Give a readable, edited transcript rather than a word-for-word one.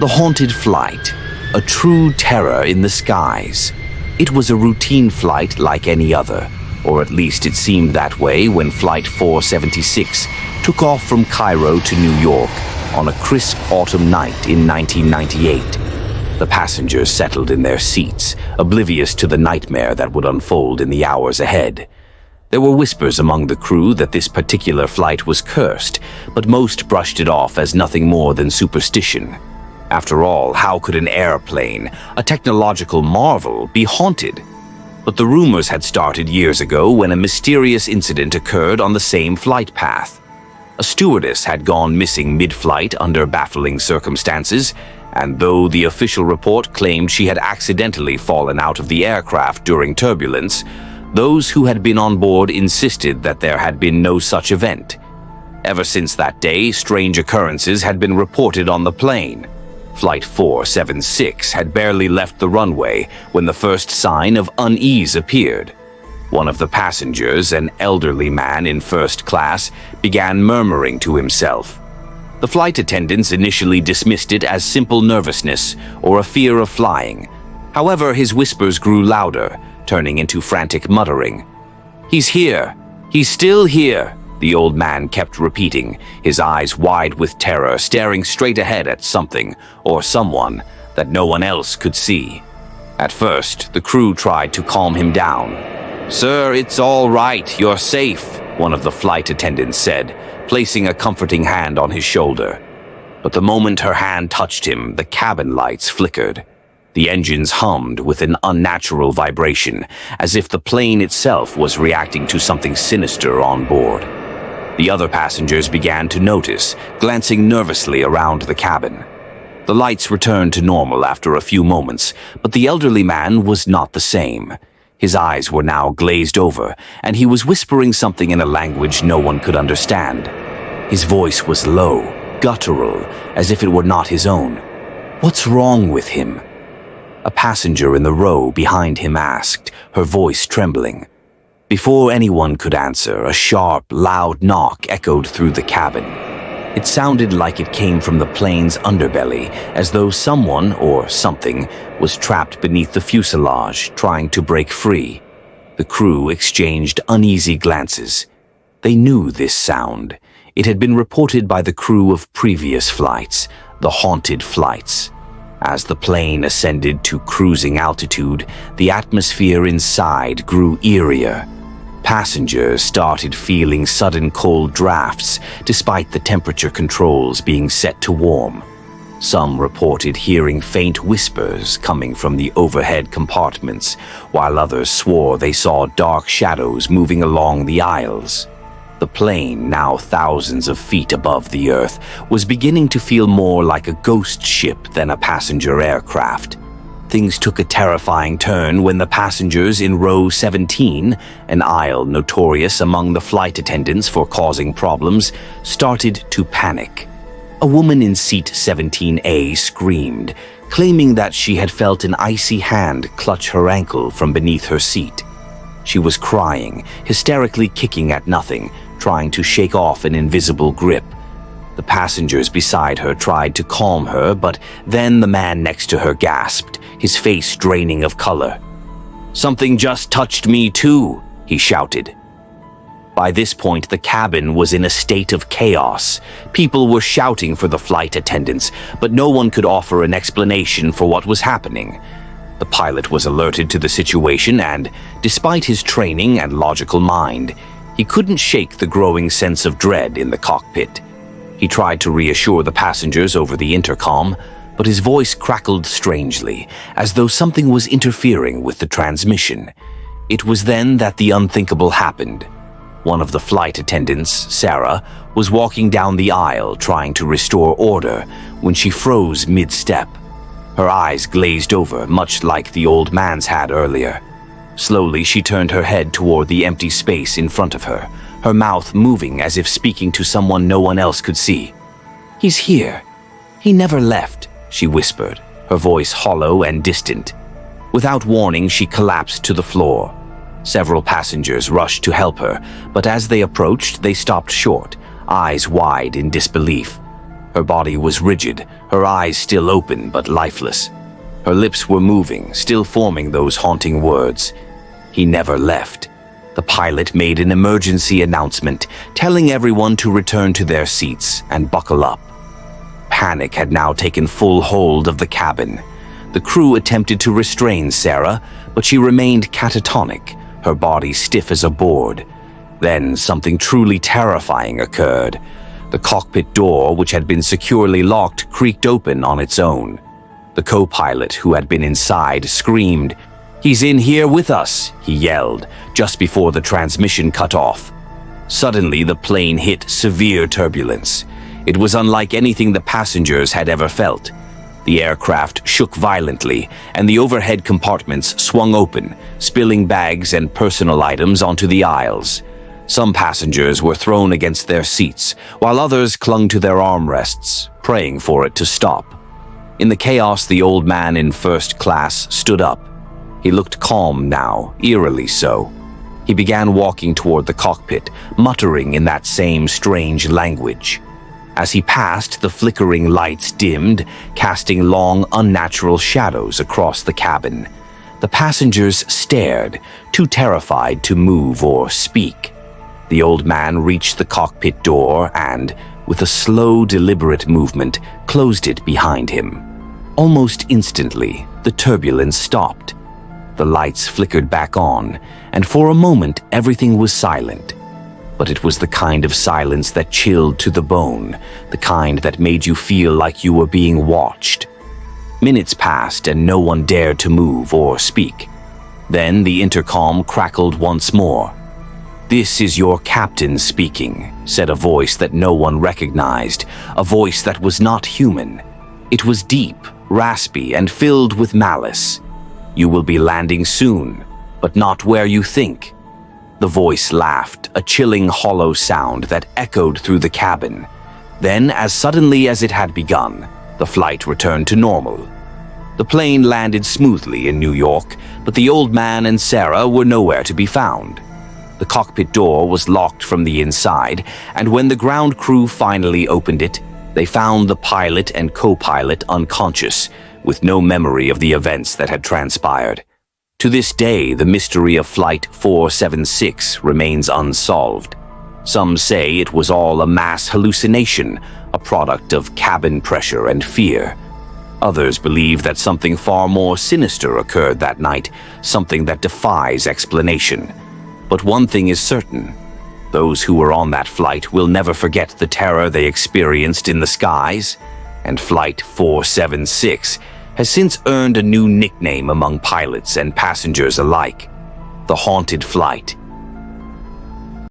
The haunted flight, a true terror in the skies. It was a routine flight like any other, or at least it seemed that way when Flight 476 took off from Cairo to New York on a crisp autumn night in 1998. The passengers settled in their seats, oblivious to the nightmare that would unfold in the hours ahead. There were whispers among the crew that this particular flight was cursed, but most brushed it off as nothing more than superstition. After all, how could an airplane, a technological marvel, be haunted? But the rumors had started years ago when a mysterious incident occurred on the same flight path. A stewardess had gone missing mid-flight under baffling circumstances, and though the official report claimed she had accidentally fallen out of the aircraft during turbulence, those who had been on board insisted that there had been no such event. Ever since that day, strange occurrences had been reported on the plane. Flight 476 had barely left the runway when the first sign of unease appeared. One of the passengers, an elderly man in first class, began murmuring to himself. The flight attendants initially dismissed it as simple nervousness or a fear of flying. However, his whispers grew louder, turning into frantic muttering. "He's here! He's still here!" the old man kept repeating, his eyes wide with terror, staring straight ahead at something or someone that no one else could see. At first, the crew tried to calm him down. "Sir, it's all right. You're safe," one of the flight attendants said, placing a comforting hand on his shoulder. But the moment her hand touched him, the cabin lights flickered. The engines hummed with an unnatural vibration, as if the plane itself was reacting to something sinister on board. The other passengers began to notice, glancing nervously around the cabin. The lights returned to normal after a few moments, but the elderly man was not the same. His eyes were now glazed over, and he was whispering something in a language no one could understand. His voice was low, guttural, as if it were not his own. "What's wrong with him?" A passenger in the row behind him asked, her voice trembling. Before anyone could answer, a sharp, loud knock echoed through the cabin. It sounded like it came from the plane's underbelly, as though someone, or something, was trapped beneath the fuselage, trying to break free. The crew exchanged uneasy glances. They knew this sound. It had been reported by the crew of previous flights, the haunted flights. As the plane ascended to cruising altitude, the atmosphere inside grew eerier. Passengers started feeling sudden cold drafts, despite the temperature controls being set to warm. Some reported hearing faint whispers coming from the overhead compartments, while others swore they saw dark shadows moving along the aisles. The plane, now thousands of feet above the earth, was beginning to feel more like a ghost ship than a passenger aircraft. Things took a terrifying turn when the passengers in row 17, an aisle notorious among the flight attendants for causing problems, started to panic. A woman in seat 17A screamed, claiming that she had felt an icy hand clutch her ankle from beneath her seat. She was crying, hysterically kicking at nothing, trying to shake off an invisible grip. The passengers beside her tried to calm her, but then the man next to her gasped, his face draining of color. "Something just touched me too," he shouted. By this point, the cabin was in a state of chaos. People were shouting for the flight attendants, but no one could offer an explanation for what was happening. The pilot was alerted to the situation and, despite his training and logical mind, he couldn't shake the growing sense of dread in the cockpit. He tried to reassure the passengers over the intercom, but his voice crackled strangely, as though something was interfering with the transmission. It was then that the unthinkable happened. One of the flight attendants, Sarah, was walking down the aisle trying to restore order when she froze mid-step. Her eyes glazed over, much like the old man's had earlier. Slowly, she turned her head toward the empty space in front of her, her mouth moving as if speaking to someone no one else could see. "He's here. He never left," she whispered, her voice hollow and distant. Without warning, she collapsed to the floor. Several passengers rushed to help her, but as they approached, they stopped short, eyes wide in disbelief. Her body was rigid, her eyes still open but lifeless. Her lips were moving, still forming those haunting words. He never left. The pilot made an emergency announcement, telling everyone to return to their seats and buckle up. Panic had now taken full hold of the cabin. The crew attempted to restrain Sarah, but she remained catatonic, her body stiff as a board. Then something truly terrifying occurred. The cockpit door, which had been securely locked, creaked open on its own. The co-pilot, who had been inside, screamed, "He's in here with us," he yelled, just before the transmission cut off. Suddenly, the plane hit severe turbulence. It was unlike anything the passengers had ever felt. The aircraft shook violently, and the overhead compartments swung open, spilling bags and personal items onto the aisles. Some passengers were thrown against their seats, while others clung to their armrests, praying for it to stop. In the chaos, the old man in first class stood up. He looked calm now, eerily so. He began walking toward the cockpit, muttering in that same strange language. As he passed, the flickering lights dimmed, casting long, unnatural shadows across the cabin. The passengers stared, too terrified to move or speak. The old man reached the cockpit door and, with a slow, deliberate movement, closed it behind him. Almost instantly, the turbulence stopped. The lights flickered back on, and for a moment everything was silent. But it was the kind of silence that chilled to the bone, the kind that made you feel like you were being watched. Minutes passed and no one dared to move or speak. Then the intercom crackled once more. "This is your captain speaking," said a voice that no one recognized, a voice that was not human. It was deep, raspy, and filled with malice. "You will be landing soon, but not where you think." The voice laughed, a chilling, hollow sound that echoed through the cabin. Then, as suddenly as it had begun, the flight returned to normal. The plane landed smoothly in New York, but the old man and Sarah were nowhere to be found. The cockpit door was locked from the inside, and when the ground crew finally opened it, they found the pilot and co-pilot unconscious, with no memory of the events that had transpired. To this day, the mystery of Flight 476 remains unsolved. Some say it was all a mass hallucination, a product of cabin pressure and fear. Others believe that something far more sinister occurred that night, something that defies explanation. But one thing is certain. Those who were on that flight will never forget the terror they experienced in the skies, and Flight 476 has since earned a new nickname among pilots and passengers alike: the Haunted Flight.